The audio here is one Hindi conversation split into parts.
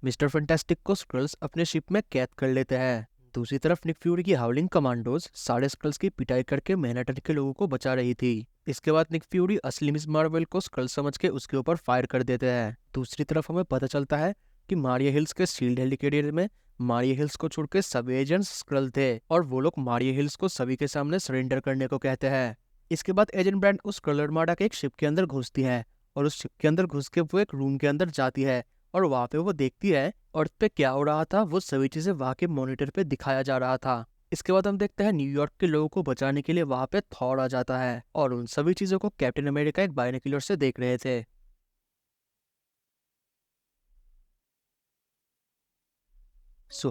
मिस्टर फैंटास्टिक को स्क्रल्स अपने शिप में कैद कर लेते हैं। दूसरी तरफ निक फ्यूरी की हाउलिंग कमांडोज सारे स्क्रल्स की पिटाई करके मैनहट्टन के लोगों को बचा रही थी। इसके बाद निक फ्यूरी असली मिस मार्वल को स्क्रल समझ के उसके ऊपर फायर कर देते हैं। दूसरी तरफ हमें पता चलता है कि मारिया हिल्स के शील्ड हेलिकेरियर में मारिया हिल्स को छोड़ के सभी एजेंट्स स्क्रल थे और वो लोग मारिया हिल्स को सभी के सामने सरेंडर करने को कहते हैं। इसके बाद एजेंट ब्रांड उस स्क्रल आर्माडा के एक शिप के अंदर घुसती है और उस शिप के अंदर घुस के वो एक रूम के अंदर जाती है और वहां पे वो देखती है अर्थ पे क्या हो रहा था वो सभी चीजें वहां के मॉनिटर पे दिखाया जा रहा था। इसके बाद हम देखते हैं न्यूयॉर्क के लोगों को बचाने के लिए वहां पे थॉर आ जाता है और उन सभी चीजों को कैप्टन अमेरिका एक बायनोक्यूलर से देख रहे थे।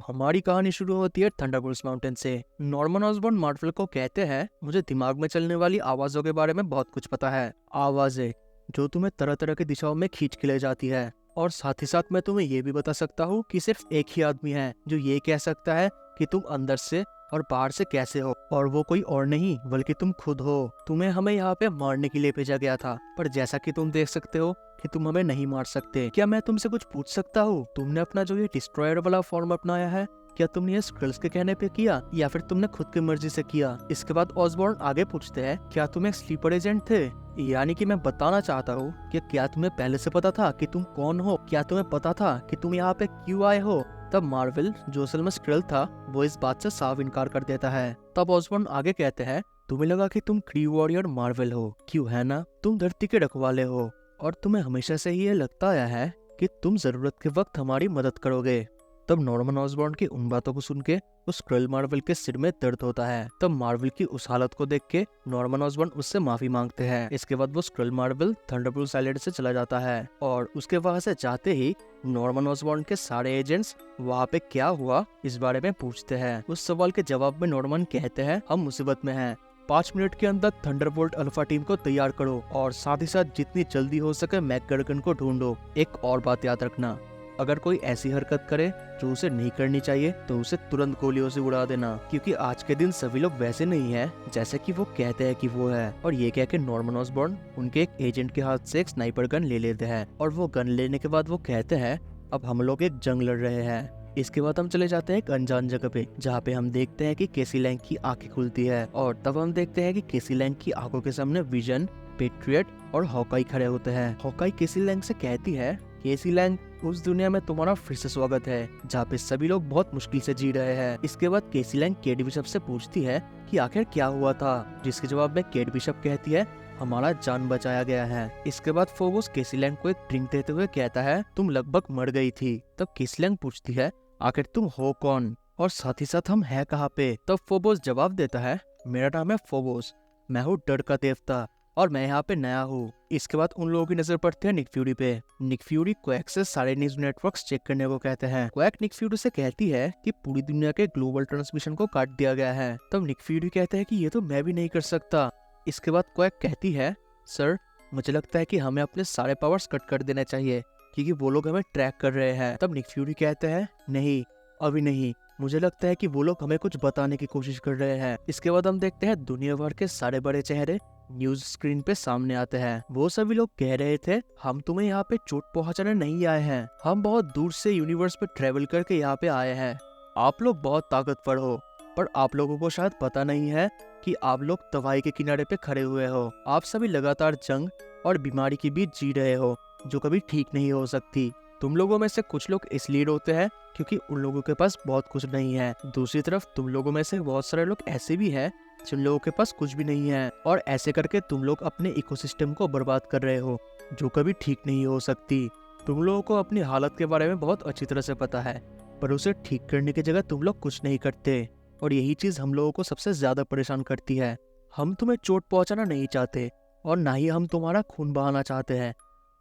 हमारी कहानी शुरू होती है थंडरबोल्ट्स माउंटेन से। नॉर्मन ऑसबॉर्न मार्वल को कहते हैं, मुझे दिमाग में चलने वाली आवाजों के बारे में बहुत कुछ पता है। आवाजें जो तुम्हें तरह तरह की दिशाओं में खींच के ले जाती है। और साथ ही साथ मैं तुम्हें ये भी बता सकता हूँ कि सिर्फ एक ही आदमी है जो ये कह सकता है कि तुम अंदर से और बाहर से कैसे हो, और वो कोई और नहीं बल्कि तुम खुद हो। तुम्हें हमें यहाँ पे मारने के लिए भेजा गया था, पर जैसा कि तुम देख सकते हो कि तुम हमें नहीं मार सकते। क्या मैं तुमसे कुछ पूछ सकता हूँ? तुमने अपना जो ये डिस्ट्रॉयर वाला फॉर्म अपनाया है, क्या तुमने ये स्क्रल्स के कहने पे किया या फिर तुमने खुद की मर्जी से किया? इसके बाद ऑसबॉर्न आगे पूछते हैं, क्या तुम एक स्लीपर एजेंट थे? यानी कि मैं बताना चाहता हूँ कि क्या तुम्हें पहले से पता था कि तुम कौन हो? क्या तुम्हें पता था कि तुम यहाँ पे क्यों आए हो? तब मार्वल जो असल में स्क्रल था वो इस बात से साफ इनकार कर देता है। तब ऑसबॉर्न आगे कहते हैं, तुम्हें लगा कि तुम क्री वॉरियर मार्वल हो, क्यों है ना? तुम धरती के रखवाले हो और तुम्हें हमेशा से ही ये लगता आया है कि तुम जरूरत के वक्त हमारी मदद करोगे। तब नॉर्मन ऑसबॉर्न की उन बातों को सुन के उस स्क्रल मार्वल के सिर में दर्द होता है। तब मार्वल की उस हालत को देख के नॉर्मन ऑसबॉर्न उससे माफी मांगते हैं। इसके बाद वो स्क्रल मार्वल थंडरबोल्ट आइलैंड से चला जाता है और उसके वहां से जाते ही नॉर्मन ऑसबॉर्न के सारे एजेंट्स वहाँ पे क्या हुआ इस बारे में पूछते हैं। उस सवाल के जवाब में नॉर्मन कहते हैं, हम मुसीबत में हैं। 5 मिनट के अंदर थंडरबोल्ट अल्फा टीम को तैयार करो और साथ ही साथ जितनी जल्दी हो सके मैकगर्गन को ढूंढो। एक और बात याद रखना, अगर कोई ऐसी हरकत करे जो उसे नहीं करनी चाहिए तो उसे तुरंत गोलियों से उड़ा देना, क्योंकि आज के दिन सभी लोग वैसे नहीं हैं जैसे कि वो कहते हैं कि वो है। और ये कह के नॉर्मन ऑसबॉर्न उनके एक एजेंट के हाथ से एक स्नाइपर गन ले लेते हैं और वो गन लेने के बाद वो कहते हैं, अब हम लोग एक जंग लड़ रहे हैं। इसके बाद हम चले जाते हैं एक अनजान जगह पे, जहाँ पे हम देखते हैं कि केसी लैंग की आंखें खुलती है और तब हम देखते हैं कि केसी लैंग की आंखों के सामने विजन, पेट्रियट और हॉकाई खड़े होते हैं। हॉकाई केसी लैंग से कहती है, केसी लैंग, उस दुनिया में तुम्हारा फिर से स्वागत है जहाँ पे सभी लोग बहुत मुश्किल से जी रहे हैं। इसके बाद केसी लैंग केट बिशप से पूछती है कि आखिर क्या हुआ था, जिसके जवाब में केट बिशप कहती है, हमारा जान बचाया गया है। इसके बाद फोबोस केसी लैंग को एक ड्रिंक देते हुए कहता है, तुम लगभग मर गई थी। तब केसी लैंग पूछती है, आखिर तुम हो कौन और साथ ही साथ हम हैं कहाँ पे? तब फोबोस जवाब देता है, मेरा नाम है फोबोस, मैं हूँ डर का देवता और मैं यहाँ पे नया हूँ। इसके बाद उन लोगों की नजर पड़ती है निक फ्यूरी पे। निक फ्यूरी क्वैक से सारे न्यूज नेटवर्क्स चेक करने को कहते हैं। क्वैक निक फ्यूरी से कहती है कि पूरी दुनिया के ग्लोबल ट्रांसमिशन को काट दिया गया है। तब निक फ्यूरी कहते हैं कि ये तो मैं भी नहीं कर सकता। इसके बाद क्वैक कहती है, सर, मुझे लगता है कि हमें अपने सारे पावर्स कट कर देने चाहिए क्योंकि वो लोग हमें ट्रैक कर रहे हैं। तब निक फ्यूरी कहते हैं, नहीं, अभी नहीं, मुझे लगता है कि वो लोग हमें कुछ बताने की कोशिश कर रहे हैं। इसके बाद हम देखते हैं दुनिया भर के सारे बड़े चेहरे न्यूज स्क्रीन पे सामने आते हैं। वो सभी लोग कह रहे थे, हम तुम्हें यहाँ पे चोट पहुंचाने नहीं आए हैं, हम बहुत दूर से यूनिवर्स पे ट्रेवल करके यहाँ पे आए हैं। आप लोग बहुत ताकतवर हो, पर आप लोगों को शायद पता नहीं है कि आप लोग तबाही के किनारे पे खड़े हुए हो। आप सभी लगातार जंग और बीमारी के बीच जी रहे हो जो कभी ठीक नहीं हो सकती। तुम लोगों में से कुछ लोग इसलिए रोते हैं क्योंकि उन लोगों के पास बहुत कुछ नहीं है। दूसरी तरफ तुम लोगों में से बहुत सारे लोग ऐसे भी हैं जिन लोगों के पास कुछ भी नहीं है, और ऐसे करके तुम लोग अपने इकोसिस्टम को बर्बाद कर रहे हो जो कभी ठीक नहीं हो सकती। तुम लोगों को अपनी हालत के बारे में बहुत अच्छी तरह से पता है, पर उसे ठीक करने की जगह तुम लोग कुछ नहीं करते, और यही चीज हम लोगों को सबसे ज्यादा परेशान करती है। हम तुम्हें चोट पहुंचाना नहीं चाहते और ना ही हम तुम्हारा खून बहाना चाहते हैं।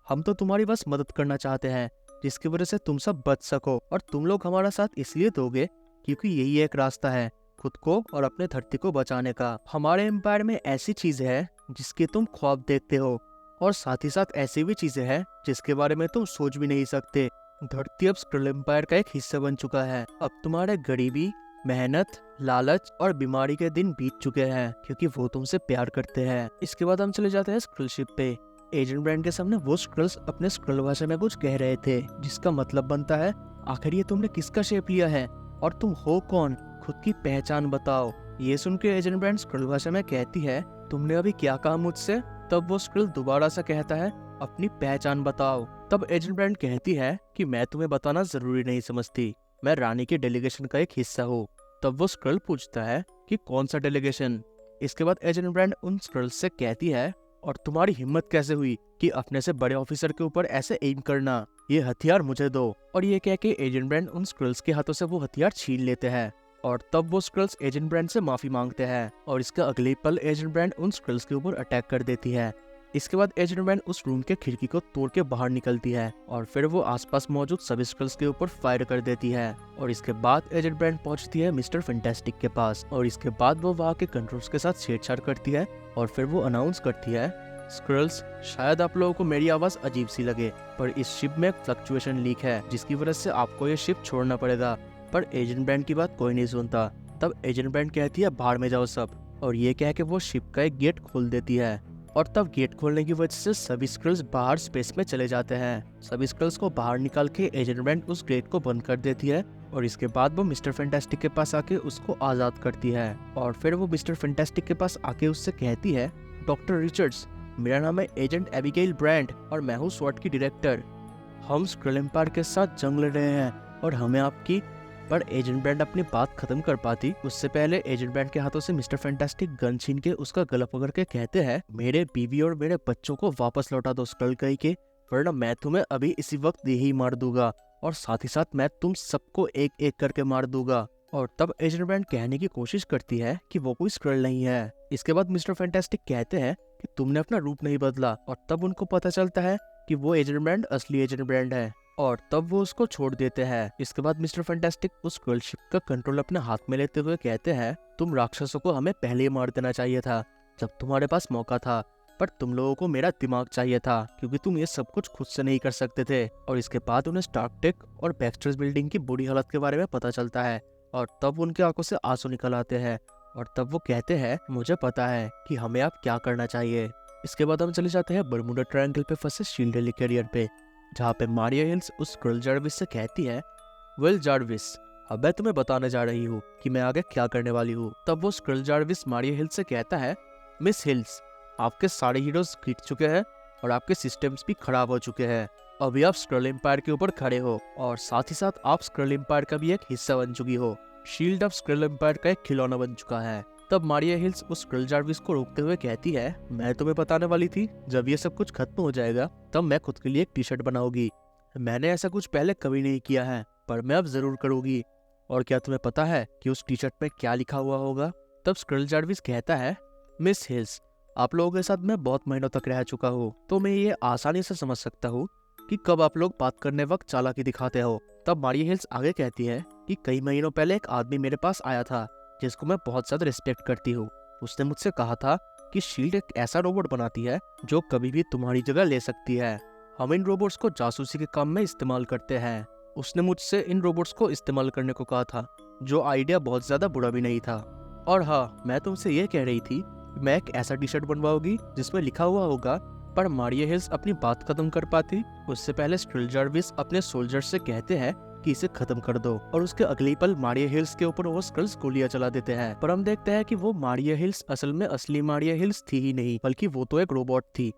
हम तो तुम्हारी बस मदद करना चाहते हैं जिसकी वजह से तुम सब बच सको, और तुम लोग हमारा साथ इसलिए दोगे क्योंकि यही एक रास्ता है खुद को और अपने धरती को बचाने का। हमारे एम्पायर में ऐसी चीजें हैं जिसके तुम ख्वाब देखते हो, और साथ ही साथ ऐसी भी चीजें हैं जिसके बारे में तुम सोच भी नहीं सकते। धरती अब स्क्रल एम्पायर का एक हिस्सा बन चुका है। अब तुम्हारे गरीबी, मेहनत, लालच और बीमारी के दिन बीत चुके हैं क्योंकि वो तुमसे प्यार करते हैं। इसके बाद हम चले जाते हैं स्क्रल शिप पे, एजेंट ब्रांड के सामने वो स्क्रल्स अपने स्क्रल भाषा में कुछ कह रहे थे, जिसका मतलब बनता है, आखिर ये तुमने किसका शेप लिया है और तुम हो कौन, खुद की पहचान बताओ। ये सुन के एजेंट ब्रांड स्क्रल भाषा में कहती है, तुमने अभी क्या कहा मुझसे? तब वो स्क्रल दोबारा सा कहता है, अपनी पहचान बताओ। तब एजेंट ब्रांड कहती है कि मैं तुम्हें बताना जरूरी नहीं समझती, मैं रानी के डेलीगेशन का एक हिस्सा हूँ। तब वो स्क्रल पूछता है कि कौन सा डेलीगेशन। इसके बाद एजेंट ब्रांड उन स्क्रल से कहती है, और तुम्हारी हिम्मत कैसे हुई कि अपने से बड़े ऑफिसर के ऊपर ऐसे एम करना, ये हथियार मुझे दो। और ये कह के एजेंट ब्रांड उन स्क्रल्स के हाथों से वो हथियार छीन लेते हैं और तब वो स्क्रल्स एजेंट ब्रांड से माफी मांगते हैं और इसके अगले पल एजेंट ब्रांड उन स्क्रल्स के ऊपर अटैक कर देती है। इसके बाद एजेंट ब्रांड उस रूम के खिड़की को तोड़ के बाहर निकलती है और फिर वो आसपास मौजूद सभी स्क्रल्स के ऊपर फायर कर देती है। और इसके बाद एजेंट ब्रांड पहुंचती है मिस्टर फैंटास्टिक के पास और इसके बाद वो वहाँ के कंट्रोल्स के साथ छेड़छाड़ करती है और फिर वो अनाउंस करती है, स्क्रल्स, शायद आप लोगों को मेरी आवाज अजीब सी लगे, पर इस शिप में एक फ्लक्चुएशन लीक है जिसकी वजह से आपको ये शिप छोड़ना पड़ेगा। पर एजेंट ब्रांड की बात कोई नहीं सुनता। तब एजेंट ब्रांड कहती है, बाहर में जाओ सब, और ये कह के वो शिप का एक गेट खोल देती है। और तब गेट खोलने की वजह से सभी स्क्रल्स बाहर स्पेस में चले जाते हैं। सभी स्क्रल्स को बाहर निकाल के एजेंट ब्रांड उस गेट को बंद कर देती है और इसके बाद वो मिस्टर फैंटास्टिक के पास आके उसको आजाद करती है। और फिर वो मिस्टर फैंटास्टिक के पास आके उससे कहती है, डॉक्टर रिचर्ड्स, मेरा नाम है एजेंट एबिगेल ब्रांड और मैं हूँ स्वॉट की डायरेक्टर। हम स्क्रल एम्पायर के साथ जंग लड़ रहे हैं और हमें आपकी। पर एजेंट ब्रांड अपनी बात खत्म कर पाती उससे पहले एजेंट ब्रांड के हाथों से मिस्टर फैंटास्टिक गन छीन के उसका गला पकड़ के कहते हैं, मेरे बीवी और मेरे बच्चों को वापस लौटा दो स्क्रल कही के, वरना मैं तुम्हें अभी इसी वक्त दे ही मार दूंगा और साथ ही साथ मैं तुम सबको एक एक करके मार दूंगा। और तब एजेंट ब्रांड कहने की कोशिश करती है कि वो कोई स्क्रल नहीं है। इसके बाद मिस्टर फैंटास्टिक कहते हैं कि तुमने अपना रूप नहीं बदला और तब उनको पता चलता है कि वो एजेंट ब्रांड असली एजेंट ब्रांड है और तब वो उसको छोड़ देते हैं। इसके बाद मिस्टर फैंटास्टिक उस स्क्रल शिप का कंट्रोल अपने हाथ में लेते हुए कहते हैं, तुम राक्षसों को हमें पहले ही मार देना चाहिए था जब तुम्हारे पास मौका था, पर तुम लोगों को मेरा दिमाग चाहिए था क्योंकि तुम ये सब कुछ खुद से नहीं कर सकते थे। और इसके बाद उन्हें स्टार्क टेक और बैक्स्टर्स बिल्डिंग की बुरी हालत के बारे में पता चलता है और तब उनके आंखों से आंसू निकल आते हैं और तब वो कहते हैं, मुझे पता है कि हमें अब क्या करना चाहिए। इसके बाद हम चले जाते हैं बरमूडा ट्रायंगल पे फंसे शील्ड हेलिकॉप्टर पे, जहाँ पे मारिया हिल्स उस स्क्रल जार्विस से कहती है, वेल जार्विस, अब मैं तुम्हें बताने जा रही हूँ कि मैं आगे क्या करने वाली हूँ। तब वो स्क्रल जार्विस मारिया हिल्स से कहता है, मिस हिल्स, आपके सारे हीरोज गिर चुके हैं और आपके सिस्टम्स भी खराब हो चुके हैं। अभी आप स्क्रल एम्पायर के ऊपर खड़े हो और साथ ही साथ आप स्क्रल एम्पायर का भी एक हिस्सा बन चुकी हो। शील्ड ऑफ स्क्रल एम्पायर का एक खिलौना बन चुका है। तब मारिया हिल्स उस स्क्रल जार्विस को रोकते हुए कहती है, मैं तुम्हें बताने वाली थी जब ये सब कुछ खत्म हो जाएगा तब मैं खुद के लिए एक टी शर्ट बनाऊंगी। मैंने ऐसा कुछ पहले कभी नहीं किया है पर मैं अब जरूर करूंगी। और क्या तुम्हें पता है कि उस टी शर्ट में क्या लिखा हुआ होगा? तब स्क्रल जार्विस कहता है, मिस हिल्स, आप लोगों के साथ मैं बहुत महीनों तक रह चुका हूँ तो मैं ये आसानी से समझ सकता हूँ कि कब आप लोग बात करने वक्त चालाकी दिखाते हो। तब मारिया हिल्स आगे कहती है कि कई महीनों पहले एक आदमी मेरे पास आया था जिसको मैं बहुत ज्यादा रिस्पेक्ट करती हूँ। उसने मुझसे कहा था कि शील्ड एक ऐसा रोबोट बनाती है जो कभी भी तुम्हारी जगह ले सकती है। हम इन रोबोट्स को जासूसी के काम में इस्तेमाल करते हैं। उसने मुझसे इन रोबोट्स को इस्तेमाल करने को कहा था, जो आइडिया बहुत ज्यादा बुरा भी नहीं था। और हाँ, मैं तुमसे ये कह रही थी मैं एक ऐसा टी शर्ट बनवाऊंगी जिसमें लिखा हुआ होगा। पर मारिया हिल्स अपनी बात खत्म कर पाती उससे पहले स्क्रल जार्विस अपने सोल्जर्स से कहते हैं कि इसे खत्म कर दो और उसके अगले पल मारिया हिल्स के ऊपर वो स्क्रल्स गोलियां चला देते हैं। पर हम देखते हैं कि वो मारिया हिल्स असल में असली मारिया हिल्स थी ही नहीं, बल्कि वो तो एक रोबोट थी।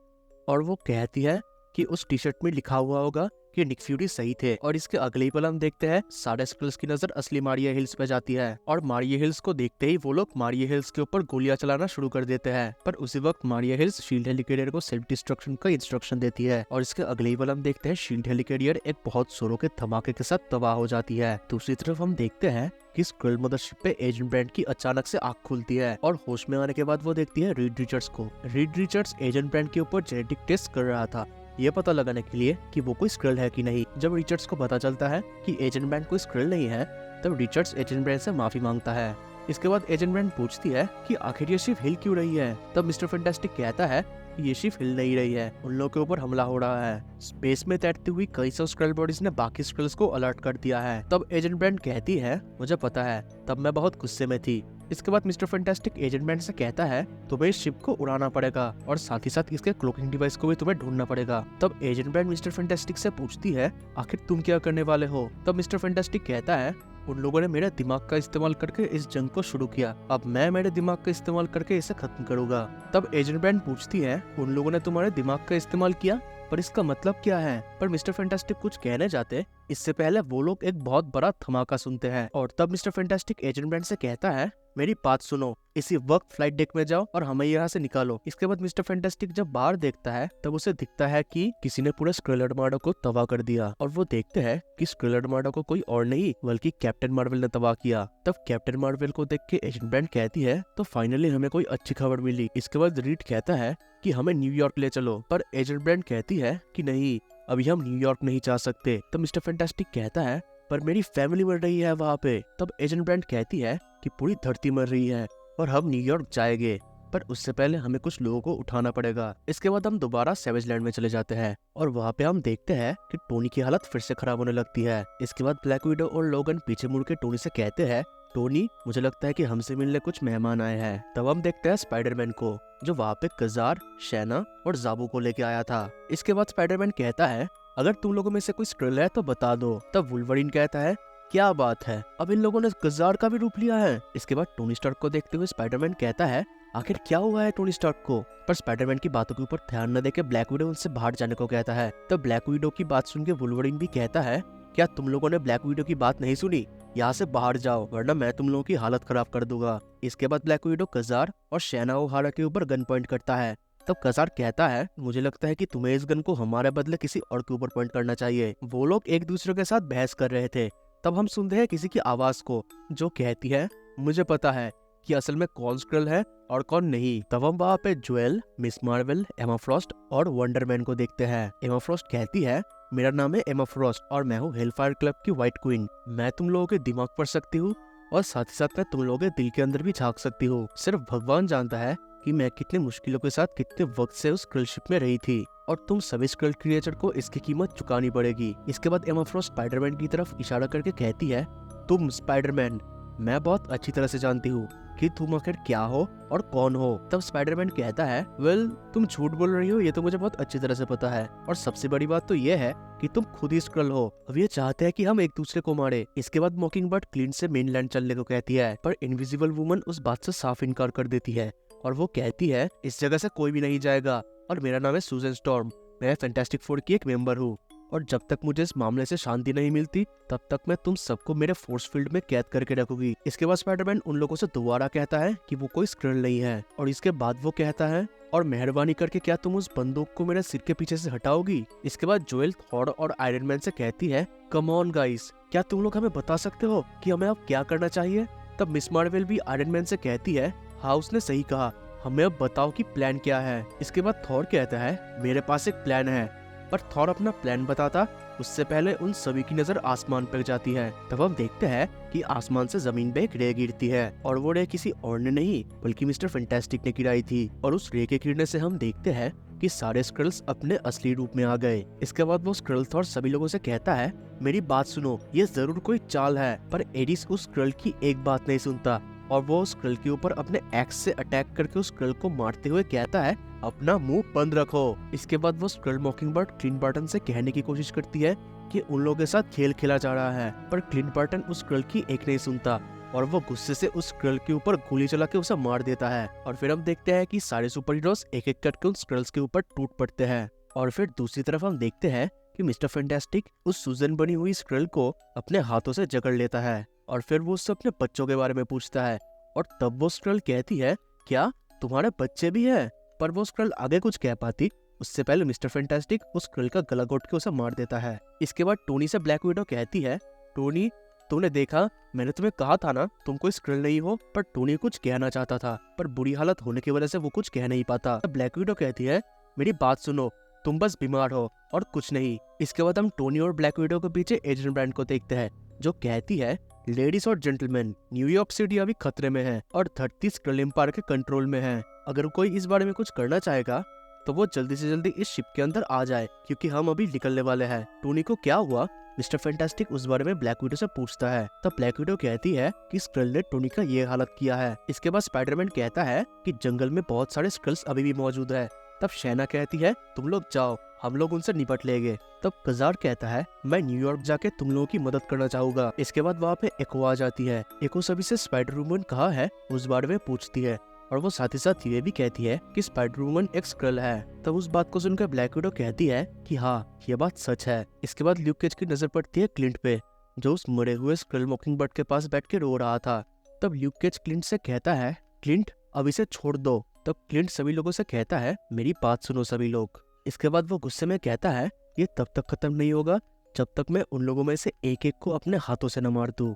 और वो कहती है कि उस टी शर्ट में लिखा हुआ होगा कि निक फ्यूरी सही थे। और इसके अगले ही पल हम देखते हैं सारे स्क्रल्स की नजर असली मारिया हिल्स पे जाती है और मारिया हिल्स को देखते ही वो लोग मारिया हिल्स के ऊपर गोलियां चलाना शुरू कर देते हैं। पर उसी वक्त मारिया हिल्स शील्ड हेलिकॉप्टर को सेल्फ डिस्ट्रक्शन का इंस्ट्रक्शन देती है और इसके अगले ही पल हम देखते हैं शील्ड हेलिकॉप्टर एक बहुत जोरों के धमाके के साथ तबाह हो जाती है। दूसरी तरफ हम देखते हैं कि स्क्रल मदरशिप पे एजेंट ब्रांड की अचानक से आंख खुलती है और होश में आने के बाद वो देखती है रीड रिचर्ड्स को। रीड रिचर्ड्स एजेंट ब्रांड के ऊपर जेनेटिक टेस्ट कर रहा था, ये पता लगाने के लिए कि वो कोई स्क्रल है कि नहीं। जब रिचर्ड्स को पता चलता है कि एजेंट ब्रांड कोई स्क्रल नहीं है तब रिचर्ड्स एजेंट ब्रांड से माफी मांगता है। इसके बाद एजेंट ब्रांड पूछती है कि आखिर ये शिप हिल क्यों रही है। तब मिस्टर फैंटास्टिक कहता है कि ये शिप हिल नहीं रही है, उन लोगों के ऊपर हमला हो रहा है। स्पेस में तैरती हुई कई सौ स्क्रल बॉडीज ने बाकी स्क्रल्स को अलर्ट कर दिया है। तब एजेंट ब्रांड कहती है, मुझे पता है, तब मैं बहुत गुस्से में थी इसके बाद मिस्टर फैंटास्टिक एजेंट बैंड से कहता है तुम्हें इस शिप को उड़ाना पड़ेगा और साथ ही साथ इसके क्लोकिंग डिवाइस को भी तुम्हें ढूंढना पड़ेगा। तब एजेंट बैंड मिस्टर फैंटास्टिक से पूछती है आखिर तुम क्या करने वाले हो। तब मिस्टर फैंटास्टिक कहता है उन लोगों ने मेरे दिमाग का इस्तेमाल करके इस जंग को शुरू किया, अब मैं मेरे दिमाग का इस्तेमाल करके इसे खत्म करूंगा। तब एजेंट बैंड पूछती है उन लोगों ने तुम्हारे दिमाग का इस्तेमाल किया, पर इसका मतलब क्या है। पर मिस्टर फैंटास्टिक कुछ कहने जाते इससे पहले वो लोग एक बहुत बड़ा धमाका सुनते हैं और तब मिस्टर फैंटास्टिक एजेंट बैंड से कहता है मेरी बात सुनो, इसी वक्त फ्लाइट डेक में जाओ और हमें यहाँ से निकालो। इसके बाद मिस्टर फैंटास्टिक जब बाहर देखता है तब उसे दिखता है कि किसी ने पूरे स्क्रिल आर्माडा को तबाह कर दिया और वो देखते हैं कि स्क्रिल आर्माडा को कोई और नहीं बल्कि कैप्टन मार्वल ने तबाह किया। तब कैप्टन मार्वल को देख के एजेंट बैंड कहती है तो फाइनली हमें कोई अच्छी खबर मिली। इसके बाद रीड कहता है कि हमें न्यूयॉर्क ले चलो, पर एजेंट बैंड कहती है कि नहीं, अभी हम न्यूयॉर्क नहीं जा सकते। तब मिस्टर फैंटास्टिक कहता है पर मेरी फैमिली मर रही है वहाँ पे। तब एजेंट बैंड कहती है कि पूरी धरती मर रही है और हम न्यूयॉर्क जाएंगे, पर उससे पहले हमें कुछ लोगों को उठाना पड़ेगा। इसके बाद हम दोबारा सेवेज लैंड में चले जाते हैं और वहाँ पे हम देखते हैं कि टोनी की हालत फिर से खराब होने लगती है। इसके बाद ब्लैक विडो और लोगन पीछे मुड़ के टोनी से कहते हैं टोनी मुझे लगता है कि हमसे मिलने कुछ मेहमान आए हैं। तब हम देखते हैं स्पाइडरमैन को जो वहाँ पे कजार, शैना और जाबू को लेके आया था। इसके बाद स्पाइडरमैन कहता है अगर तुम लोगों में से कोई स्क्रिल है तो बता दो। तब वुल्वरीन कहता है क्या बात है, अब इन लोगों ने कजार का भी रूप लिया है। इसके बाद टोनी स्टार्क को देखते हुए स्पाइडरमैन कहता है आखिर क्या हुआ है टोनी स्टार्क को। पर स्पाइडरमैन की बातों के ऊपर ध्यान न देके ब्लैक विडो उनसे बाहर जाने को कहता है। तब ब्लैक विडो की बात सुन के वुल्वरीन भी कहता है क्या तुम लोगों ने ब्लैक विडो की बात नहीं सुनी, यहाँ से बाहर जाओ वरना मैं तुम लोगों की हालत खराब कर दूंगा। इसके बाद ब्लैक विडो कजार और शैना ओहारा के ऊपर गन पॉइंट करता है। तब कजार कहता है मुझे लगता है कि तुम्हें इस गन को हमारे बदले किसी और के ऊपर पॉइंट करना चाहिए। वो लोग एक दूसरे के साथ बहस कर रहे थे। तब हम सुनते हैं किसी की आवाज को जो कहती है मुझे पता है कि असल में कौन स्क्रिल है और कौन नहीं। तब हम वहाँ पे जोएल, मिस मार्वल, एमा फ्रॉस्ट और वंडरमैन को देखते हैं। एमा फ्रॉस्ट कहती है मेरा नाम है एमा फ्रॉस्ट और मैं हूँ हेलफायर क्लब की व्हाइट क्वीन। मैं तुम लोगों के दिमाग पढ़ सकती हूँ और साथ ही साथ मैं तुम लोगों के दिल के अंदर भी झांक सकती हूँ। सिर्फ भगवान जानता है कि मैं कितने मुश्किलों के साथ कितने वक्त से उस स्क्रिल शिप में रही थी और तुम सभी स्क्रिल क्रिएचर को इसकी कीमत चुकानी पड़ेगी। इसके बाद एमा फ्रॉस्ट स्पाइडरमैन की तरफ इशारा करके कहती है तुम स्पाइडरमैन, मैं बहुत अच्छी तरह से जानती हूँ कि तुम आखिर क्या हो और कौन हो। तब स्पाइडरमैन कहता है वेल तुम झूठ बोल रही हो ये तो मुझे बहुत अच्छी तरह से पता है और सबसे बड़ी बात तो ये है कि तुम खुद ही स्क्रल हो। अब ये चाहते हैं कि हम एक दूसरे को मारे। इसके बाद मॉकिंगबर्ड क्लिंट से मेनलैंड चलने को कहती है पर इनविजिबल वुमन उस बात से साफ इनकार कर देती है और वो कहती है इस जगह से कोई भी नहीं जाएगा और मेरा नाम है सूजन स्टॉर्म, मैं फैंटास्टिक फोर की एक मेंबर हूँ और जब तक मुझे इस मामले से शांति नहीं मिलती तब तक मैं तुम सबको मेरे फोर्स फील्ड में कैद करके रखूंगी। इसके बाद स्पाइडरमैन उन लोगों से दोबारा कहता है कि वो कोई स्क्रिल नहीं है और इसके बाद वो कहता है और मेहरबानी करके क्या तुम उस बंदूक को मेरे सिर के पीछे से हटाओगी। इसके बाद जोएल, थॉर और आयरन मैन से कहती है कम ऑन गाइस, क्या तुम लोग हमें बता सकते हो कि हमें अब क्या करना चाहिए। तब मिस मार्वल भी आयरन मैन से कहती है हाँ उसने सही कहा, हमें अब बताओ कि प्लान क्या है। इसके बाद थॉर कहता है मेरे पास एक प्लान है, पर थॉर अपना प्लान बताता उससे पहले उन सभी की नजर आसमान पर जाती है। तब हम देखते हैं कि आसमान से जमीन पे एक रे गिरती है और वो रे किसी और ने नहीं बल्कि मिस्टर फैंटास्टिक ने गिराई थी और उस रे के गिरने से हम देखते हैं कि सारे स्क्रल्स अपने असली रूप में आ गए। इसके बाद वो स्क्रल थॉर सभी लोगों से कहता है मेरी बात सुनो, ये जरूर कोई चाल है। पर एडिस उस स्क्रल की एक बात नहीं सुनता और वो उस स्क्रल के ऊपर अपने एक्स से अटैक करके उस स्क्रल को मारते हुए कहता है अपना मुंह बंद रखो। इसके बाद वो स्क्रल मॉकिंगबर्ड क्लिंट बार्टन से कहने की कोशिश करती है कि उन लोगों के साथ खेल खेला जा रहा है, पर क्लिंट बार्टन उस स्क्रल की एक नहीं सुनता और वो गुस्से से उस स्क्रल के ऊपर गोली चला के उसे मार देता है। और फिर हम देखते हैं कि सारे सुपर हीरोज एक एक करके उन स्क्रल्स के ऊपर टूट पड़ते हैं। और फिर दूसरी तरफ हम देखते हैं कि मिस्टर फैंटास्टिक उस सूजन बनी हुई स्क्रल को अपने हाथों से जकड़ लेता है और फिर वो उससे अपने बच्चों के बारे में पूछता है और तब वो स्क्रल कहती है क्या तुम्हारे बच्चे भी हैं। पर वो स्क्रल आगे कुछ कह पाती उससे पहले मिस्टर फैंटास्टिक उस स्क्रल का गला घोट के उसे मार देता है। इसके बाद टोनी से ब्लैक विडो कहती है टोनी तूने देखा, मैंने तुम्हें कहा था ना तुम कोई स्क्रल नहीं हो। पर टोनी कुछ कहना चाहता था पर बुरी हालत होने की वजह से वो कुछ कह नहीं पाता। ब्लैक विडो कहती है मेरी बात सुनो, तुम बस बीमार हो और कुछ नहीं। इसके बाद हम टोनी और ब्लैक विडो के पीछे एजेंट ब्रांड को देखते हैं जो कहती है लेडीज और जेंटलमैन, न्यूयॉर्क सिटी अभी खतरे में है और धरती स्क्रल एम्पायर के कंट्रोल में है। अगर कोई इस बारे में कुछ करना चाहेगा तो वो जल्दी से जल्दी इस शिप के अंदर आ जाए क्योंकि हम अभी निकलने वाले हैं। टोनी को क्या हुआ मिस्टर फैंटास्टिक उस बारे में ब्लैक विडो से पूछता है। तब ब्लैक विडो कहती है कि स्क्रल ने टोनी का ये हालत किया है। इसके बाद स्पाइडरमैन कहता है कि जंगल में बहुत सारे स्क्रल्स अभी भी मौजूद है। तब शैना कहती है तुम लोग जाओ, हम लोग उनसे निपट लेंगे। तब कजार कहता है मैं न्यूयॉर्क जाके तुम लोगों की मदद करना चाहूंगा। इसके बाद वहाँ पे एको आ जाती है। एको सभी से स्पाइडर वुमन कहाँ है उस बारे में पूछती है और वो साथ ही साथ ये भी कहती है कि स्पाइडर वुमन एक स्क्रल है। तब उस बात को सुनकर ब्लैक विडो कहती है कि हाँ ये बात सच है। इसके बाद ल्यूक केज की नजर पड़ती है क्लिंट पे, जो उस मरे हुए स्क्रल मॉकिंगबर्ड के पास बैठ के रो रहा था। तब ल्यूक केज क्लिंट से कहता है क्लिंट अब इसे छोड़ दो। तब क्लिंट सभी लोगों से कहता है मेरी बात सुनो सभी लोग। इसके बाद वो गुस्से में कहता है ये तब तक खत्म नहीं होगा जब तक मैं उन लोगों में से एक एक को अपने हाथों से न मार दूं।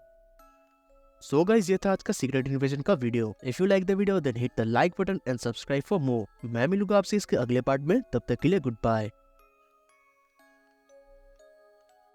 सो गाइस, ये था आज का सीक्रेट इन्वेजन का video. If you like the video then hit the like button and subscribe for more. मैं मिलूंगा आपसे इसके अगले पार्ट में, तब तक के लिए गुड बाय।